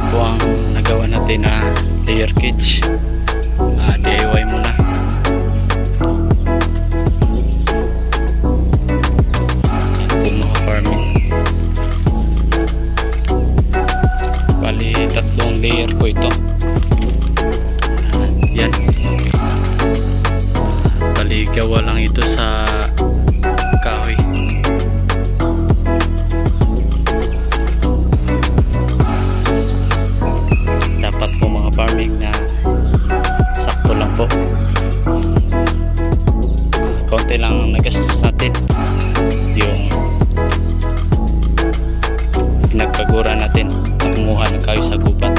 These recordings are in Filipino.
po ang nagawa natin na layer cage. DIY muna. Yan po mga farming. Bali tatlong layer po ito. Yan. Bali gawa lang ito sa kahoy. Dapat po mga farming na sakto lang po. Konti lang nagastos natin. Yung pinagpagura natin na kumuha ng kahoy sa gubat.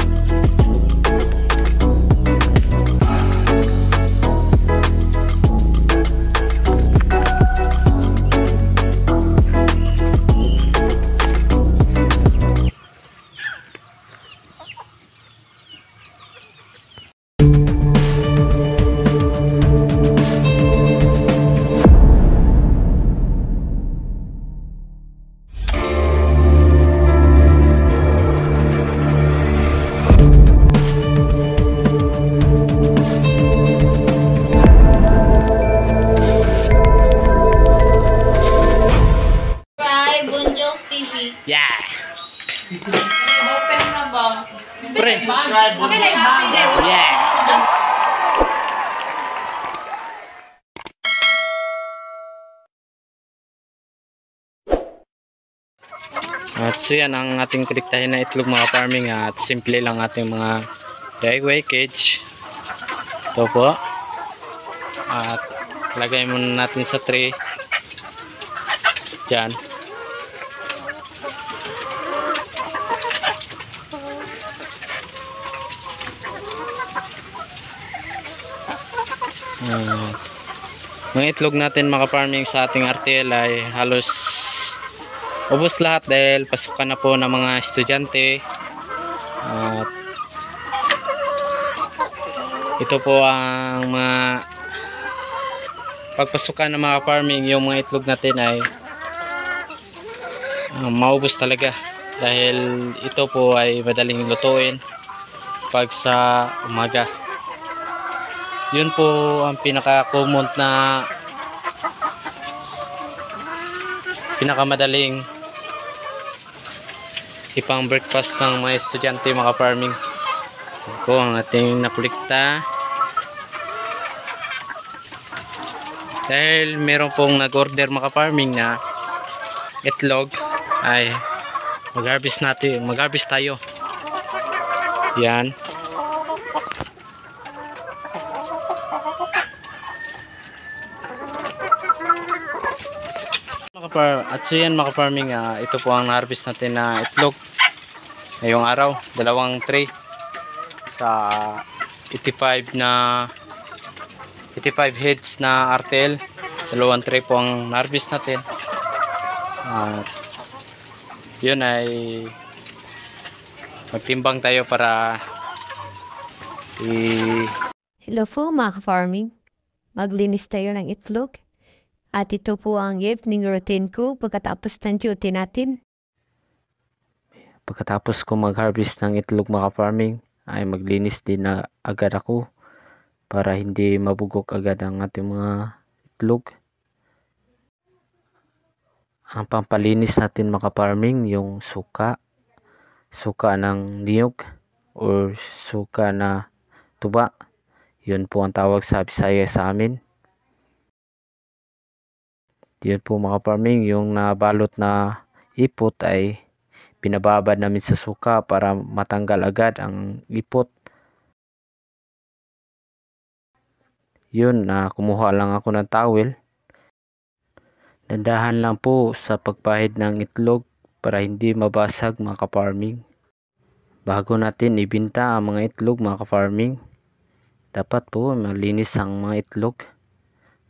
Yeah. Open na ba? Pre. Yeah. At so yan ang ating kuliktahin na itlog mga farming, at simple lang ating mga DIY cage. Ito po. At lagay muna natin sa tray. Diyan. Mga itlog natin mga farming sa ating RTL ay halos ubos lahat dahil pasukan na po ng mga estudyante. At ito po ang mga pagpasukan ng mga farming, yung mga itlog natin ay maubos talaga dahil ito po ay madaling lutuin pag sa umaga. Yun po ang pinaka-common na pinakamadaling ipang breakfast ng mga estudyante mga farming. Ito po ang ating nakulikta. Dahil meron pong nag-order mga farming na itlog ay mag-harvest tayo. Yan. At so yan mga farming, ito po ang na-harvest natin na itlog ngayong araw, dalawang tray sa 85 heads na RTL, dalawang tray po ang na-harvest natin. Yun ay magtimbang tayo para Hello po mga farming, maglinis tayo ng itlog. At ito po ang evening routine ko pagkatapos ng duty natin. Pagkatapos ko mag-harvest ng itlog mga farming ay maglinis din na agad ako para hindi mabugok agad ang ating mga itlog. Ang pampalinis natin mga farming, yung suka ng niyog or suka na tuba, yun po ang tawag sa Bisaya sa amin. Yun po mga farming, yung nabalot na ipot ay binababad namin sa suka para matanggal agad ang ipot. Yun, kumuha lang ako ng towel. Dandahan lang po sa pagpahid ng itlog para hindi mabasag mga farming. Bago natin ibenta ang mga itlog mga farming, dapat po malinis ang mga itlog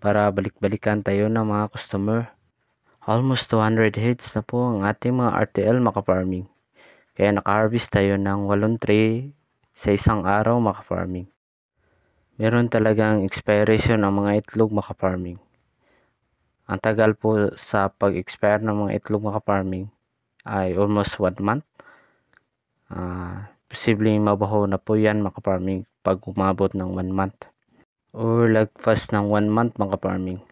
para balik-balikan tayo ng mga customer. Almost 200 heads na po ang ating mga RTL mga farming. Kaya naka-harvest tayo ng 8 tray sa isang araw mga farming. Meron talagang expiration ng mga itlog mga farming. Ang tagal po sa pag-expire ng mga itlog mga farming ay almost 1 month. posibleng mabaho na po yan mga ka-farming pag umabot ng 1 month or lagpas ng 1 month mga ka-farming.